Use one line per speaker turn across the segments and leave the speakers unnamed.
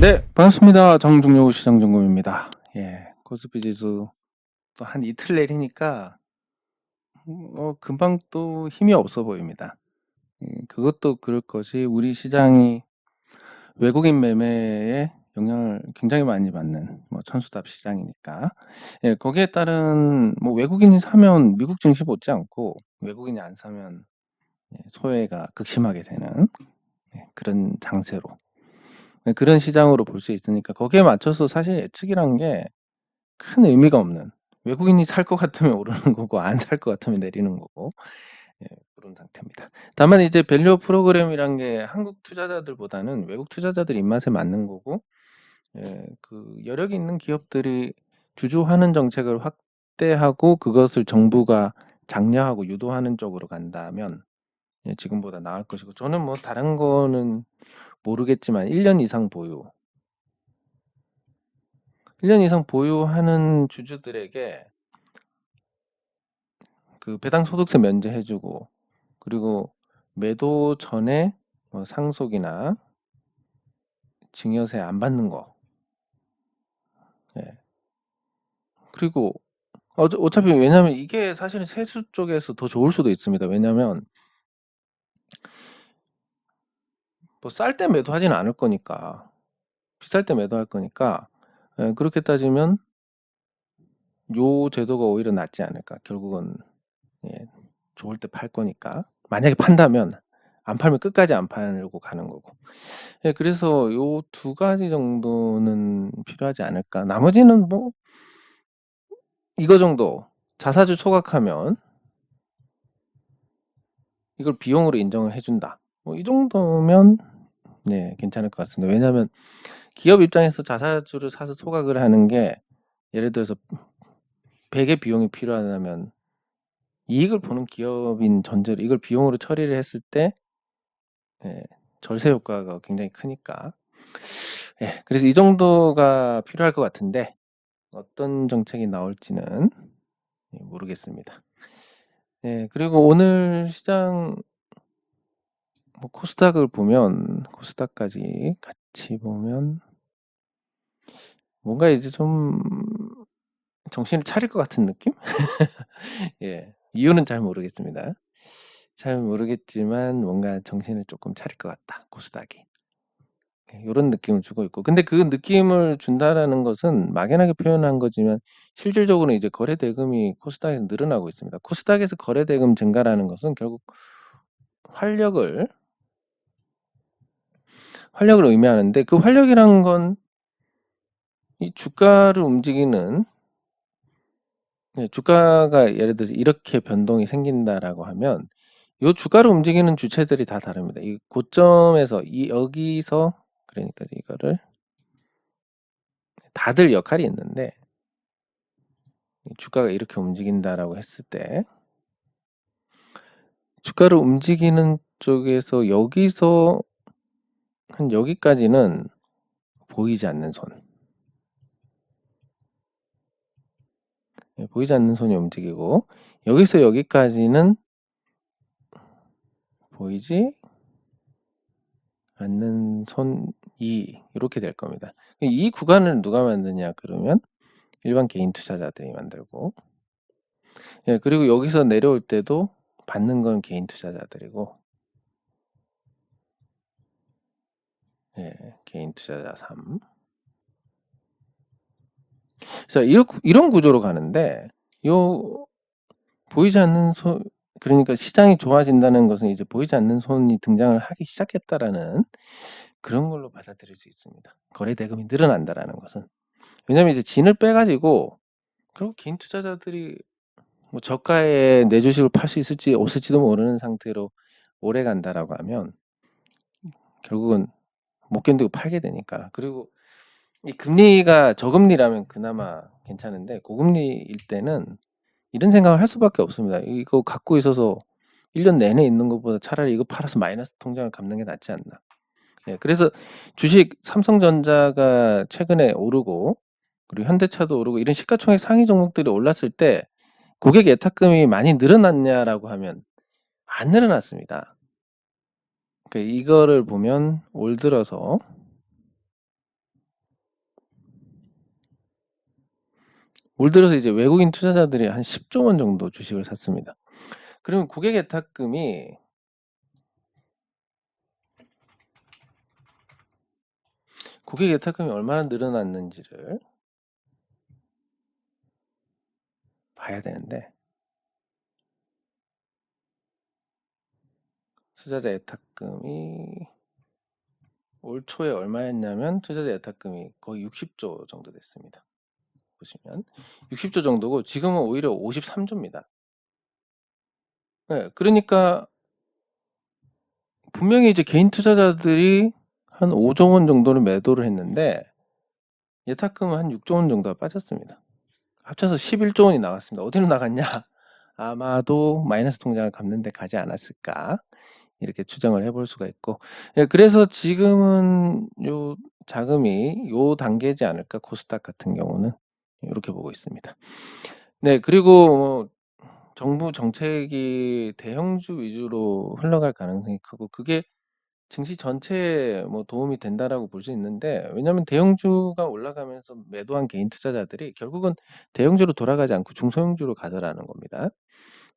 네, 반갑습니다. 정중료 시장점검입니다. 예, 코스피 지수 또 한 이틀 내리니까 금방 또 힘이 없어 보입니다. 그것도 그럴 것이 우리 시장이 외국인 매매에 영향을 굉장히 많이 받는 천수답 시장이니까 거기에 따른 외국인이 사면 미국 증시 못지 않고 외국인이 안 사면 소외가 극심하게 되는 그런 장세로 그런 시장으로 볼 수 있으니까 거기에 맞춰서 사실 예측이란 게 큰 의미가 없는 외국인이 살 것 같으면 오르는 거고 안 살 것 같으면 내리는 거고 그런 상태입니다. 다만 이제 밸류 프로그램이란 게 한국 투자자들보다는 외국 투자자들 입맛에 맞는 거고 그 여력이 있는 기업들이 주주환원 정책을 확대하고 그것을 정부가 장려하고 유도하는 쪽으로 간다면 지금보다 나을 것이고 저는 다른 거는 모르겠지만 1년 이상 보유 1년 이상 보유하는 주주들에게 그 배당 소득세 면제해 주고 그리고 매도 전에 상속이나 증여세 안 받는 거. 예. 그리고 어차피 왜냐면 이게 사실은 세수 쪽에서 더 좋을 수도 있습니다. 왜냐면 쌀 때 매도하지는 않을 거니까. 비쌀 때 매도할 거니까 그렇게 따지면 요 제도가 오히려 낫지 않을까. 결국은 좋을 때 팔 거니까. 만약에 판다면 안 팔면 끝까지 안 팔고 가는 거고. 그래서 요 두 가지 정도는 필요하지 않을까. 나머지는 이거 정도 자사주 소각하면 이걸 비용으로 인정을 해준다. 이 정도면 괜찮을 것 같습니다. 왜냐하면 기업 입장에서 자사주를 사서 소각을 하는 게 예를 들어서 100의 비용이 필요하다면 이익을 보는 기업인 전제로 이걸 비용으로 처리를 했을 때 절세 효과가 굉장히 크니까 그래서 이 정도가 필요할 것 같은데 어떤 정책이 나올지는 모르겠습니다. 그리고 오늘 시장 코스닥을 보면 코스닥까지 같이 보면 뭔가 이제 좀 정신을 차릴 것 같은 느낌? 이유는 잘 모르겠습니다. 잘 모르겠지만 뭔가 정신을 조금 차릴 것 같다. 코스닥이. 이런 느낌을 주고 있고 근데 그 느낌을 준다라는 것은 막연하게 표현한 거지만 실질적으로 이제 거래 대금이 코스닥에서 늘어나고 있습니다. 코스닥에서 거래 대금 증가라는 것은 결국 활력을 의미하는데 그 활력이란 건 이 주가를 움직이는 주가가 예를 들어서 이렇게 변동이 생긴다라고 하면 이 주가를 움직이는 주체들이 다 다릅니다. 이 고점에서 여기서 그러니까 이거를 다들 역할이 있는데 주가가 이렇게 움직인다라고 했을 때 주가를 움직이는 쪽에서 여기서 한 여기까지는 보이지 않는 손. 보이지 않는 손이 움직이고 여기서 여기까지는 보이지 않는 손이 이렇게 될 겁니다. 이 구간을 누가 만드냐 그러면 일반 개인 투자자들이 만들고 그리고 여기서 내려올 때도 받는 건 개인 투자자들이고 개인 투자자 3. 자, 이런 구조로 가는데 요 보이지 않는 손 그러니까 시장이 좋아진다는 것은 이제 보이지 않는 손이 등장을 하기 시작했다라는 그런 걸로 받아들일 수 있습니다. 거래 대금이 늘어난다라는 것은. 왜냐면 이제 진을 빼가지고 그리고 개인 투자자들이 저가에 내 주식을 팔 수 있을지 없을지도 모르는 상태로 오래 간다라고 하면 결국은 못 견디고 팔게 되니까. 그리고 이 금리가 저금리라면 그나마 괜찮은데 고금리일 때는 이런 생각을 할 수밖에 없습니다. 이거 갖고 있어서 1년 내내 있는 것보다 차라리 이거 팔아서 마이너스 통장을 갚는 게 낫지 않나. 그래서 주식 삼성전자가 최근에 오르고 그리고 현대차도 오르고 이런 시가총액 상위 종목들이 올랐을 때 고객 예탁금이 많이 늘어났냐라고 하면 안 늘어났습니다. 이거를 보면 올 들어서 올 들어서 이제 외국인 투자자들이 한 10조 원 정도 주식을 샀습니다. 그러면 고객 예탁금이 얼마나 늘어났는지를 봐야 되는데, 투자자 예탁금이 올 초에 얼마였냐면 투자자 예탁금이 거의 60조 정도 됐습니다. 보시면 60조 정도고 지금은 오히려 53조입니다. 네, 그러니까 분명히 이제 개인 투자자들이 한 5조 원 정도는 매도를 했는데 예탁금은 한 6조 원 정도가 빠졌습니다. 합쳐서 11조 원이 나갔습니다. 어디로 나갔냐? 아마도 마이너스 통장을 갚는 데 가지 않았을까? 이렇게 추정을 해볼 수가 있고, 예, 그래서 지금은 요 자금이 요 단계지 않을까, 코스닥 같은 경우는 이렇게 보고 있습니다. 네, 그리고 정부 정책이 대형주 위주로 흘러갈 가능성이 크고, 그게 증시 전체에 도움이 된다라고 볼 수 있는데, 왜냐하면 대형주가 올라가면서 매도한 개인 투자자들이 결국은 대형주로 돌아가지 않고 중소형주로 가더라는 겁니다.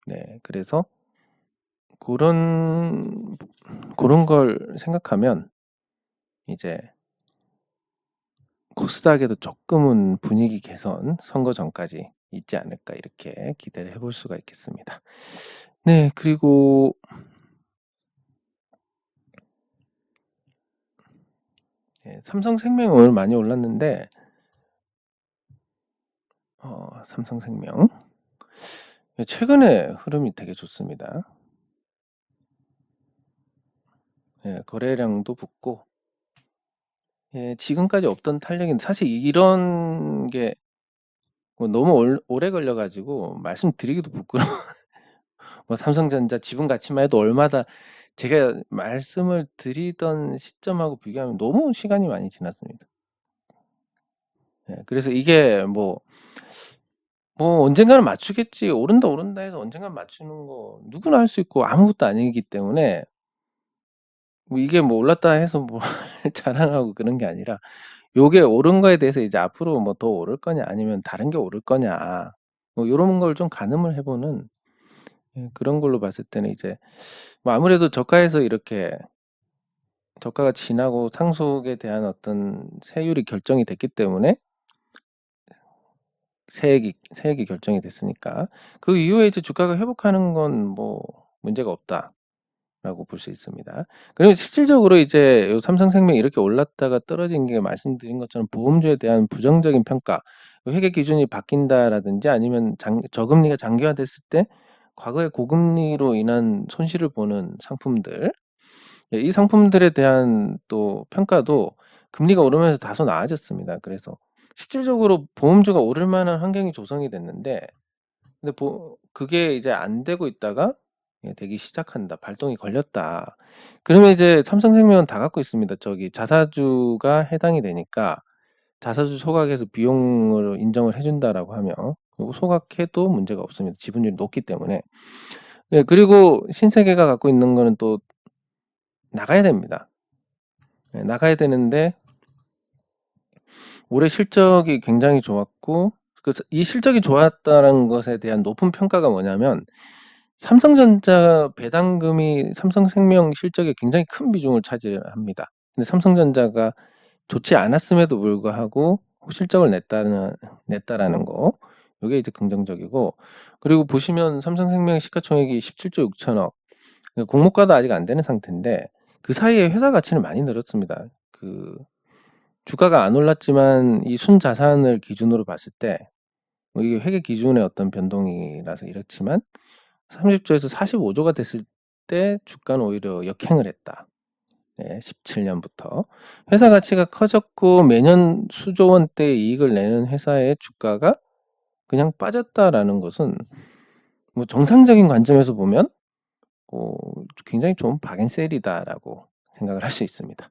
네, 그래서 그런 걸 생각하면 이제 코스닥에도 조금은 분위기 개선 선거 전까지 있지 않을까 이렇게 기대를 해볼 수가 있겠습니다. 네, 그리고 삼성생명 오늘 많이 올랐는데 삼성생명 최근에 흐름이 되게 좋습니다. 거래량도 붙고 지금까지 없던 탄력인데, 사실 이런 게 너무 오래 걸려가지고 말씀드리기도 부끄러워. 삼성전자 지분 가치만 해도 얼마다, 제가 말씀을 드리던 시점하고 비교하면 너무 시간이 많이 지났습니다. 그래서 이게 언젠가는 맞추겠지, 오른다 해서 언젠가는 맞추는 거 누구나 할 수 있고 아무것도 아니기 때문에 이게 올랐다 해서 자랑하고 그런 게 아니라, 요게 오른 거에 대해서 이제 앞으로 더 오를 거냐 아니면 다른 게 오를 거냐, 요런 걸 좀 가늠을 해보는 그런 걸로 봤을 때는 이제 아무래도 저가에서 이렇게 저가가 지나고 상속에 대한 어떤 세율이 결정이 됐기 때문에, 세액이 결정이 됐으니까 그 이후에 이제 주가가 회복하는 건 문제가 없다라고 볼 수 있습니다. 그리고 실질적으로 이제 요 삼성생명이 이렇게 올랐다가 떨어진 게, 말씀드린 것처럼 보험주에 대한 부정적인 평가, 회계 기준이 바뀐다라든지 아니면 저금리가 장기화됐을 때 과거의 고금리로 인한 손실을 보는 상품들, 이 상품들에 대한 또 평가도 금리가 오르면서 다소 나아졌습니다. 그래서 실질적으로 보험주가 오를 만한 환경이 조성이 됐는데, 근데 그게 이제 안 되고 있다가 되기 시작한다, 발동이 걸렸다. 그러면 이제 삼성생명은 다 갖고 있습니다. 저기 자사주가 해당이 되니까 자사주 소각해서 비용으로 인정을 해준다라고 하면, 그리고 소각해도 문제가 없습니다. 지분율이 높기 때문에. 그리고 신세계가 갖고 있는 거는 또 나가야 됩니다. 나가야 되는데 올해 실적이 굉장히 좋았고, 이 실적이 좋았다는 것에 대한 높은 평가가 뭐냐면, 삼성전자 배당금이 삼성생명 실적에 굉장히 큰 비중을 차지합니다. 근데 삼성전자가 좋지 않았음에도 불구하고 실적을 냈다라는 거, 이게 이제 긍정적이고, 그리고 보시면 삼성생명 시가총액이 17조 6천억, 공모가도 아직 안 되는 상태인데 그 사이에 회사 가치는 많이 늘었습니다. 주가가 안 올랐지만 이 순자산을 기준으로 봤을 때, 이게 회계 기준의 어떤 변동이라서 이렇지만 30조에서 45조가 됐을 때 주가는 오히려 역행을 했다. 17년부터 회사 가치가 커졌고 매년 수조 원대의 이익을 내는 회사의 주가가 그냥 빠졌다라는 것은 정상적인 관점에서 보면 굉장히 좋은 박앤셀이다라고 생각을 할 수 있습니다.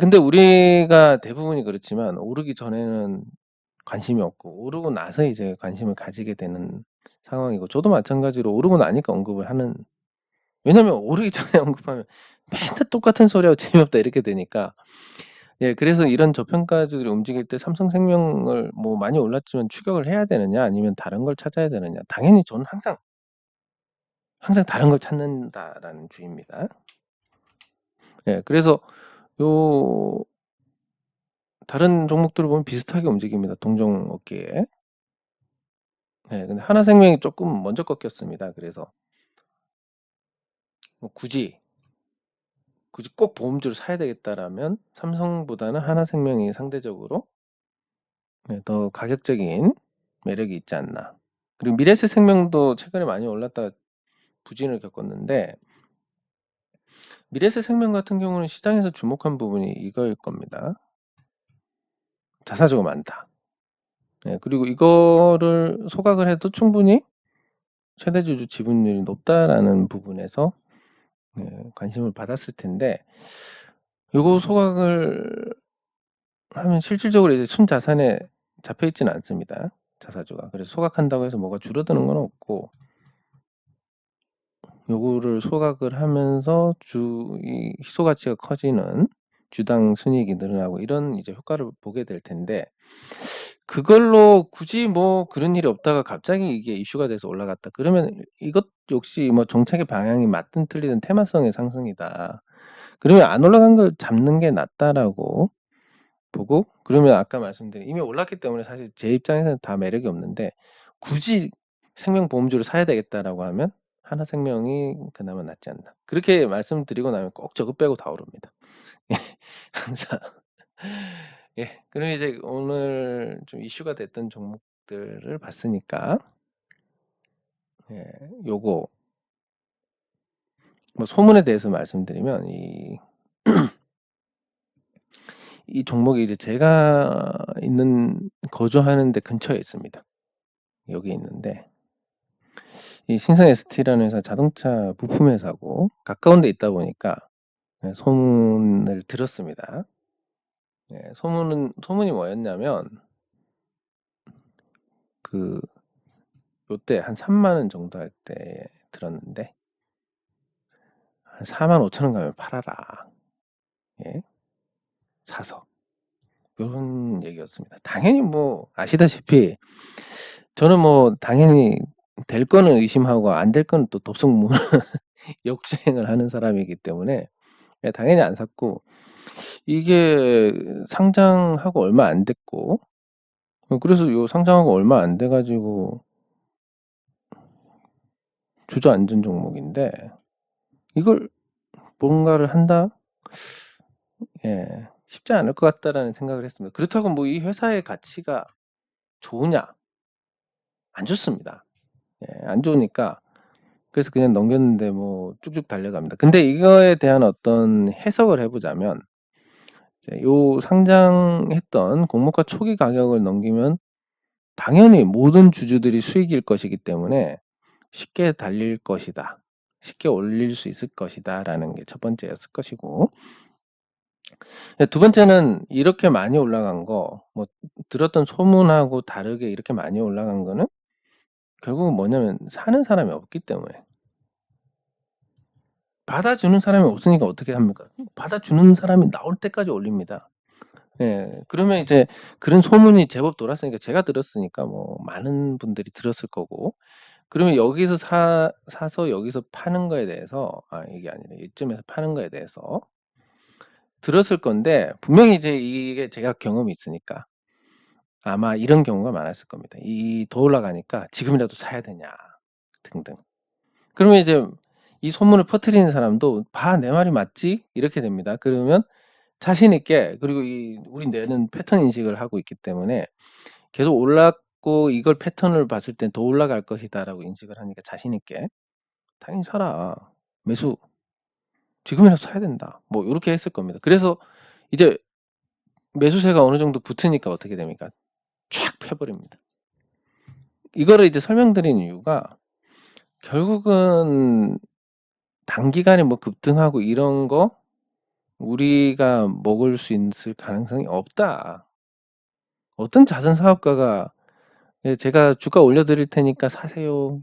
근데 우리가 대부분이 그렇지만 오르기 전에는 관심이 없고 오르고 나서 이제 관심을 가지게 되는 상황이고, 저도 마찬가지로 오르고 나니까 언급을 하는, 왜냐면 오르기 전에 언급하면 맨날 똑같은 소리하고 재미없다 이렇게 되니까, 예, 그래서 이런 저평가주들이 움직일 때 삼성생명을 뭐 많이 올랐지만 추격을 해야 되느냐 아니면 다른 걸 찾아야 되느냐. 당연히 저는 항상 다른 걸 찾는다라는 주의입니다. 예, 그래서 요 다른 종목들을 보면 비슷하게 움직입니다. 동종 업계에. 예, 근데 하나생명이 조금 먼저 꺾였습니다. 그래서 뭐 굳이 꼭 보험주를 사야 되겠다라면 삼성보다는 하나생명이 상대적으로 더 가격적인 매력이 있지 않나. 그리고 미래에셋생명도 최근에 많이 올랐다가 부진을 겪었는데, 미래에셋생명 같은 경우는 시장에서 주목한 부분이 이거일 겁니다. 자사주가 많다. 예, 그리고 이거를 소각을 해도 충분히 최대주주 지분율이 높다라는 부분에서 관심을 받았을 텐데, 요거 소각을 하면 실질적으로 이제 순자산에 잡혀 있지는 않습니다. 자사주가. 그래서 소각한다고 해서 뭐가 줄어드는 건 없고, 요거를 소각을 하면서 이 희소 가치가 커지는 주당 순이익이 늘어나고 이런 이제 효과를 보게 될 텐데, 그걸로 굳이 뭐 그런 일이 없다가 갑자기 이게 이슈가 돼서 올라갔다. 그러면 이것 역시 뭐 정책의 방향이 맞든 틀리든 테마성의 상승이다. 그러면 안 올라간 걸 잡는 게 낫다라고 보고, 그러면 아까 말씀드린 이미 올랐기 때문에 사실 제 입장에서는 다 매력이 없는데, 굳이 생명보험주를 사야 되겠다라고 하면 하나생명이 그나마 낫지 않나. 그렇게 말씀드리고 나면 꼭 저거 빼고 다 오릅니다. 항상. 예, 그럼 이제 오늘 좀 이슈가 됐던 종목들을 봤으니까, 예, 요거 뭐 소문에 대해서 말씀드리면 이 종목이 이제 제가 거주하는 데 근처에 있습니다. 여기 있는데, 이 신성 ST라는 회사 자동차 부품 회사고 가까운 데 있다 보니까 소문을 들었습니다. 소문이 뭐였냐면, 요때 한 3만 원 정도 할 때 들었는데, 한 4만 5천 원 가면 팔아라. 예? 사서. 요런 얘기였습니다. 당연히 뭐 아시다시피 저는 뭐 당연히 될 거는 의심하고 안 될 거는 또 돕속 역주행을 하는 사람이기 때문에 당연히 안 샀고, 이게 상장하고 얼마 안 됐고, 그래서 요 상장하고 얼마 안 돼 가지고 주저앉은 종목인데, 이걸 뭔가를 한다? 예, 쉽지 않을 것 같다라는 생각을 했습니다. 그렇다고 뭐 이 회사의 가치가 좋으냐? 안 좋습니다. 예, 안 좋으니까 그래서 그냥 넘겼는데 뭐 쭉쭉 달려갑니다. 근데 이거에 대한 어떤 해석을 해보자면, 요 상장했던 공모가 초기 가격을 넘기면 당연히 모든 주주들이 수익일 것이기 때문에 쉽게 달릴 것이다. 쉽게 올릴 수 있을 것이다 라는 게 첫 번째였을 것이고, 두 번째는 이렇게 많이 올라간 거, 뭐 들었던 소문하고 다르게 이렇게 많이 올라간 거는 결국은 뭐냐면 사는 사람이 없기 때문에. 받아주는 사람이 없으니까 어떻게 합니까? 받아주는 사람이 나올 때까지 올립니다. 예, 그러면 이제 그런 소문이 제법 돌았으니까, 제가 들었으니까 뭐 많은 분들이 들었을 거고, 그러면 여기서 사서 여기서 파는 거에 대해서, 이게 아니라 이쯤에서 파는 거에 대해서 들었을 건데, 분명히 이제 이게 제가 경험이 있으니까 아마 이런 경우가 많았을 겁니다. 더 올라가니까 지금이라도 사야 되냐 등등. 그러면 이제 이 소문을 퍼뜨리는 사람도 내 말이 맞지? 이렇게 됩니다. 그러면 자신 있게, 그리고 우리 뇌는 패턴 인식을 하고 있기 때문에 계속 올랐고 이걸 패턴을 봤을 땐 더 올라갈 것이다라고 인식을 하니까 자신 있게 당연히 사라. 매수. 지금이라도 사야 된다. 뭐 이렇게 했을 겁니다. 그래서 이제 매수세가 어느 정도 붙으니까 어떻게 됩니까? 쫙 펴버립니다. 이거를 이제 설명드린 이유가, 결국은 단기간에 뭐 급등하고 이런 거 우리가 먹을 수 있을 가능성이 없다. 어떤 자선 사업가가 제가 주가 올려드릴 테니까 사세요,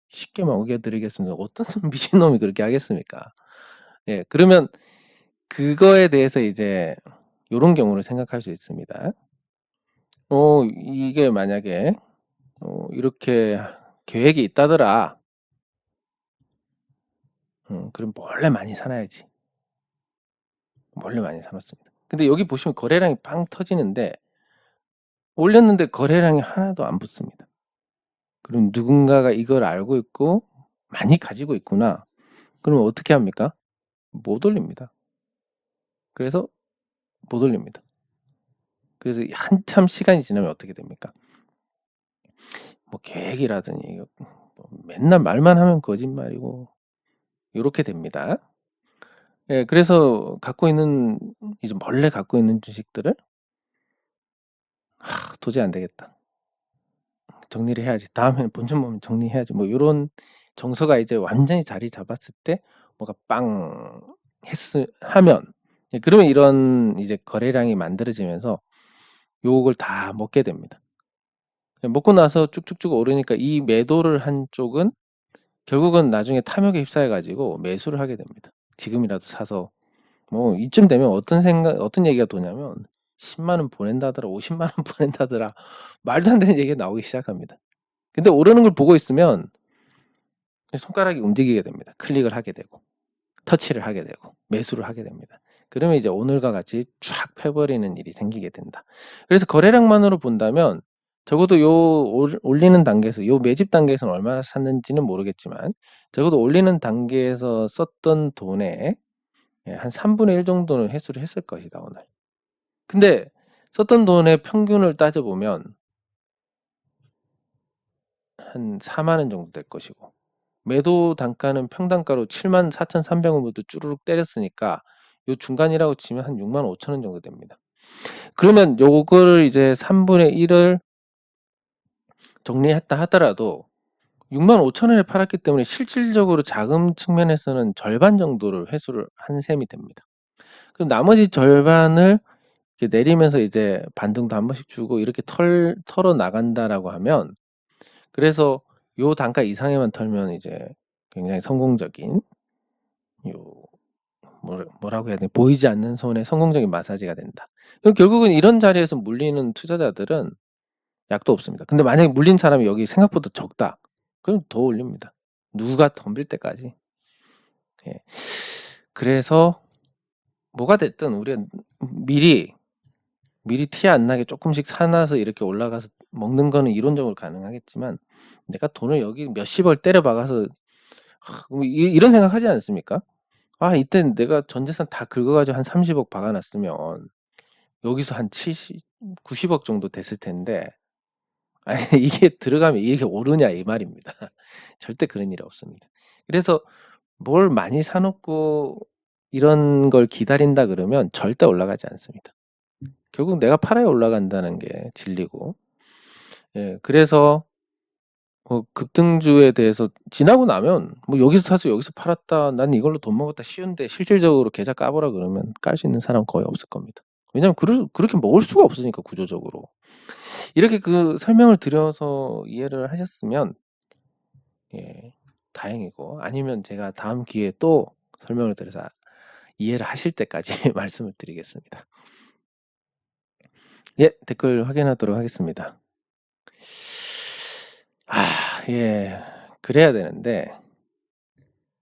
쉽게 먹여드리겠습니다. 어떤 미친놈이 그렇게 하겠습니까? 예, 그러면 그거에 대해서 이제 요런 경우를 생각할 수 있습니다. 이게 만약에 이렇게 계획이 있다더라. 그럼 몰래 많이 사놔야지. 몰래 많이 사놓습니다. 근데 여기 보시면 거래량이 빵 터지는데 올렸는데 거래량이 하나도 안 붙습니다. 그럼 누군가가 이걸 알고 있고 많이 가지고 있구나. 그러면 어떻게 합니까? 못 올립니다. 그래서 못 올립니다. 그래서 한참 시간이 지나면 어떻게 됩니까? 뭐 계획이라더니 뭐 맨날 말만 하면 거짓말이고 이렇게 됩니다. 예, 그래서 이제 몰래 갖고 있는 주식들을 도저히 안 되겠다. 정리를 해야지. 다음에는 본전 보면 정리해야지. 뭐 요런 정서가 이제 완전히 자리 잡았을 때 뭐가 빵 하면 그러면 이런 이제 거래량이 만들어지면서 요걸 다 먹게 됩니다. 먹고 나서 쭉쭉쭉 오르니까 이 매도를 한 쪽은 결국은 나중에 탐욕에 휩싸여 가지고 매수를 하게 됩니다. 지금이라도 사서 뭐 이쯤 되면 어떤 얘기가 도냐면 10만 원 보낸다더라, 50만 원 보낸다더라, 말도 안 되는 얘기가 나오기 시작합니다. 근데 오르는 걸 보고 있으면 손가락이 움직이게 됩니다. 클릭을 하게 되고 터치를 하게 되고 매수를 하게 됩니다. 그러면 이제 오늘과 같이 쫙 펴버리는 일이 생기게 된다. 그래서 거래량만으로 본다면 적어도 올리는 단계에서 매집 단계에서는 얼마나 샀는지는 모르겠지만 적어도 올리는 단계에서 썼던 돈의 한 3분의 1 정도는 회수를 했을 것이다 오늘. 근데 썼던 돈의 평균을 따져보면 한 4만 원 정도 될 것이고 매도 단가는 평단가로 74,300원부터 쭈루룩 때렸으니까 요 중간이라고 치면 한 65,000원 정도 됩니다. 그러면 요거를 이제 3분의 1을 정리했다 하더라도 65,000원에 팔았기 때문에 실질적으로 자금 측면에서는 절반 정도를 회수를 한 셈이 됩니다. 그럼 나머지 절반을 이렇게 내리면서 이제 반등도 한 번씩 주고 이렇게 털어 나간다라고 하면 그래서 요 단가 이상에만 털면 이제 굉장히 성공적인 뭐라고 해야 되나 보이지 않는 손에 성공적인 마사지가 된다. 그럼 결국은 이런 자리에서 물리는 투자자들은 약도 없습니다. 근데 만약에 물린 사람이 여기 생각보다 적다. 그럼 더 올립니다. 누가 덤빌 때까지. 예. 그래서 뭐가 됐든 우리가 미리 티 안 나게 조금씩 사놔서 이렇게 올라가서 먹는 거는 이론적으로 가능하겠지만 내가 돈을 여기 몇십억 때려 박아서 이런 생각 하지 않습니까? 이때 내가 전 재산 다 긁어가지고 한 30억 박아놨으면 여기서 한 70, 90억 정도 됐을 텐데 아니 이게 들어가면 이게 오르냐 이 말입니다. 절대 그런 일이 없습니다. 그래서 뭘 많이 사놓고 이런 걸 기다린다 그러면 절대 올라가지 않습니다. 결국 내가 팔아야 올라간다는 게 진리고 예, 그래서 급등주에 대해서 지나고 나면 뭐 여기서 사서 여기서 팔았다 난 이걸로 돈 먹었다 쉬운데 실질적으로 계좌 까보라 그러면 깔 수 있는 사람 거의 없을 겁니다. 왜냐면 그렇게 먹을 수가 없으니까 구조적으로. 이렇게 그 설명을 드려서 이해를 하셨으면 예, 다행이고 아니면 제가 다음 기회에 또 설명을 드려서 이해를 하실 때까지 말씀을 드리겠습니다. 예, 댓글 확인하도록 하겠습니다. 예, 그래야 되는데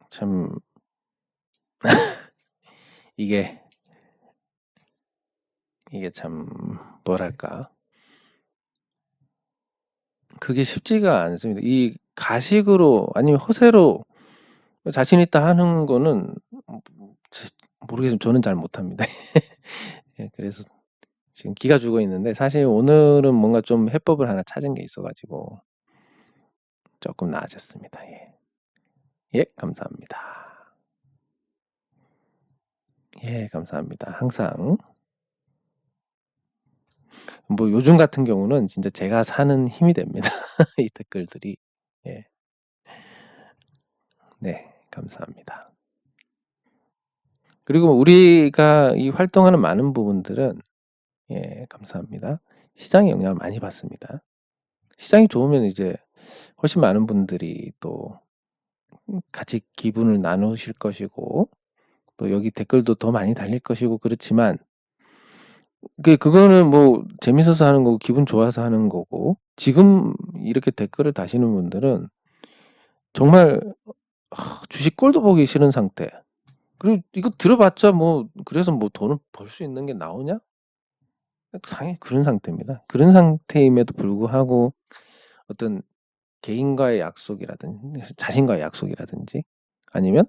참 이게 참 뭐랄까 그게 쉽지가 않습니다. 이 가식으로 아니면 허세로 자신 있다 하는 거는 모르겠지만 저는 잘 못합니다. 예, 그래서 지금 기가 죽어 있는데 사실 오늘은 뭔가 좀 해법을 하나 찾은 게 있어가지고 조금 나아졌습니다. 예, 감사합니다. 예, 감사합니다. 항상 뭐 요즘 같은 경우는 진짜 제가 사는 힘이 됩니다. 이 댓글들이. 예. 네, 감사합니다. 그리고 우리가 이 활동하는 많은 부분들은 예, 감사합니다. 시장의 영향을 많이 받습니다. 시장이 좋으면 이제 훨씬 많은 분들이 또 같이 기분을 나누실 것이고 또 여기 댓글도 더 많이 달릴 것이고 그렇지만 그거는 뭐 재밌어서 하는 거고 기분 좋아서 하는 거고, 지금 이렇게 댓글을 다시는 분들은 정말 주식 꼴도 보기 싫은 상태. 그리고 이거 들어봤자 뭐 그래서 뭐 돈을 벌 수 있는 게 나오냐? 당연히 그런 상태입니다. 그런 상태임에도 불구하고 어떤 개인과의 약속이라든지 자신과의 약속이라든지 아니면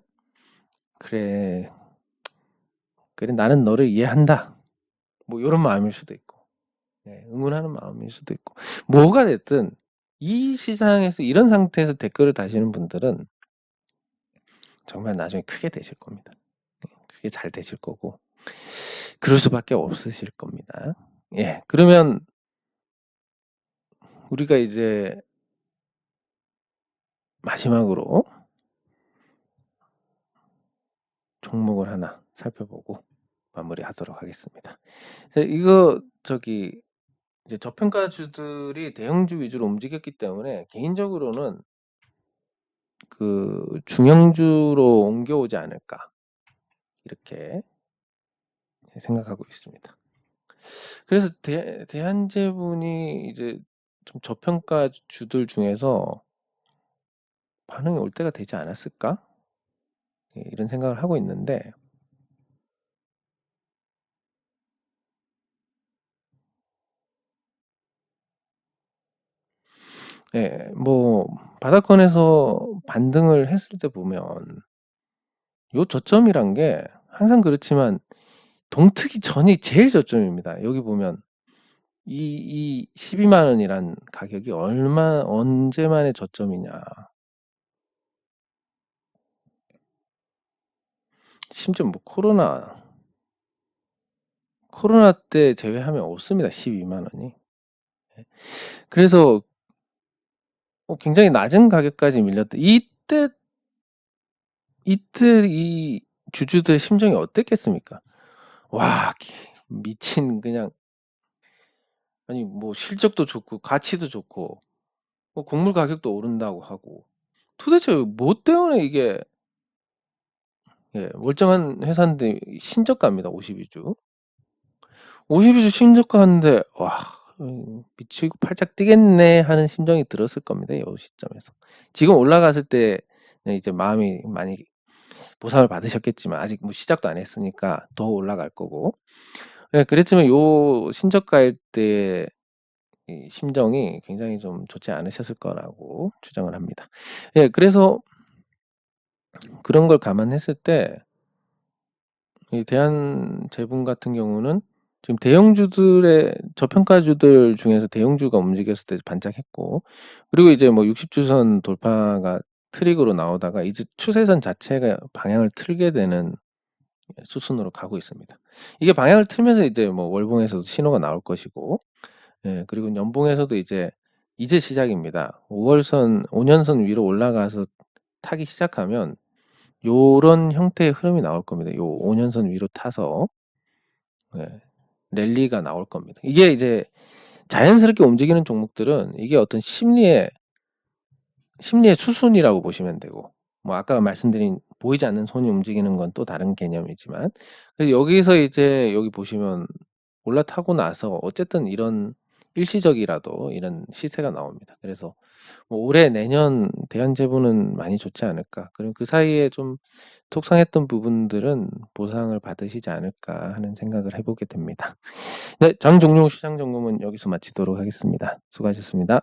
그래 나는 너를 이해한다, 뭐 이런 마음일 수도 있고, 응원하는 마음일 수도 있고, 뭐가 됐든 이 시장에서 이런 상태에서 댓글을 다시는 분들은 정말 나중에 크게 되실 겁니다. 크게 잘 되실 거고 그럴 수밖에 없으실 겁니다. 그러면 우리가 이제 마지막으로 종목을 하나 살펴보고 마무리하도록 하겠습니다. 이거 이제 저평가주들이 대형주 위주로 움직였기 때문에 개인적으로는 그 중형주로 옮겨오지 않을까 이렇게 생각하고 있습니다. 그래서 대한제분이 이제 좀 저평가주들 중에서 반응이 올 때가 되지 않았을까? 이런 생각을 하고 있는데, 뭐 바닥권에서 반등을 했을 때 보면 요 저점이란 게 항상 그렇지만 동트기 전이 제일 저점입니다. 여기 보면 이 12만 원이란 가격이 언제 만에 저점이냐. 심지어 뭐 코로나 때 제외하면 없습니다. 12만 원이. 그래서 굉장히 낮은 가격까지 밀렸다. 이때 이 주주들의 심정이 어땠겠습니까? 와, 미친, 그냥, 아니 뭐 실적도 좋고 가치도 좋고 뭐 곡물 가격도 오른다고 하고, 도대체 뭐 때문에 이게, 멀쩡한 회사인데 신저가입니다. 52주 52주 신저가인데, 와, 미치고 팔짝 뛰겠네 하는 심정이 들었을 겁니다. 이 시점에서. 지금 올라갔을 때 이제 마음이 많이 보상을 받으셨겠지만 아직 뭐 시작도 안 했으니까 더 올라갈 거고, 그랬지만 요 신저가일 때 이 심정이 굉장히 좀 좋지 않으셨을 거라고 추정을 합니다. 그래서 그런 걸 감안했을 때 이 대한제분 같은 경우는 지금 대형주들의 저평가주들 중에서 대형주가 움직였을 때 반짝했고, 그리고 이제 뭐 60주선 돌파가 트릭으로 나오다가 이제 추세선 자체가 방향을 틀게 되는 수순으로 가고 있습니다. 이게 방향을 틀면서 이제 뭐 월봉에서도 신호가 나올 것이고, 그리고 연봉에서도 이제 시작입니다. 5년선 위로 올라가서 타기 시작하면 요런 형태의 흐름이 나올 겁니다. 요 5년선 위로 타서 랠리가 나올 겁니다. 이게 이제 자연스럽게 움직이는 종목들은 이게 어떤 심리의 수순이라고 보시면 되고, 뭐 아까 말씀드린 보이지 않는 손이 움직이는 건 또 다른 개념이지만, 그래서 여기서 이제 여기 보시면 올라타고 나서 어쨌든 이런 일시적이라도 이런 시세가 나옵니다. 그래서 뭐 올해 내년 대한제분은 많이 좋지 않을까. 그리고 그 사이에 좀 속상했던 부분들은 보상을 받으시지 않을까 하는 생각을 해보게 됩니다. 네, 장종용 시장 점검은 여기서 마치도록 하겠습니다. 수고하셨습니다.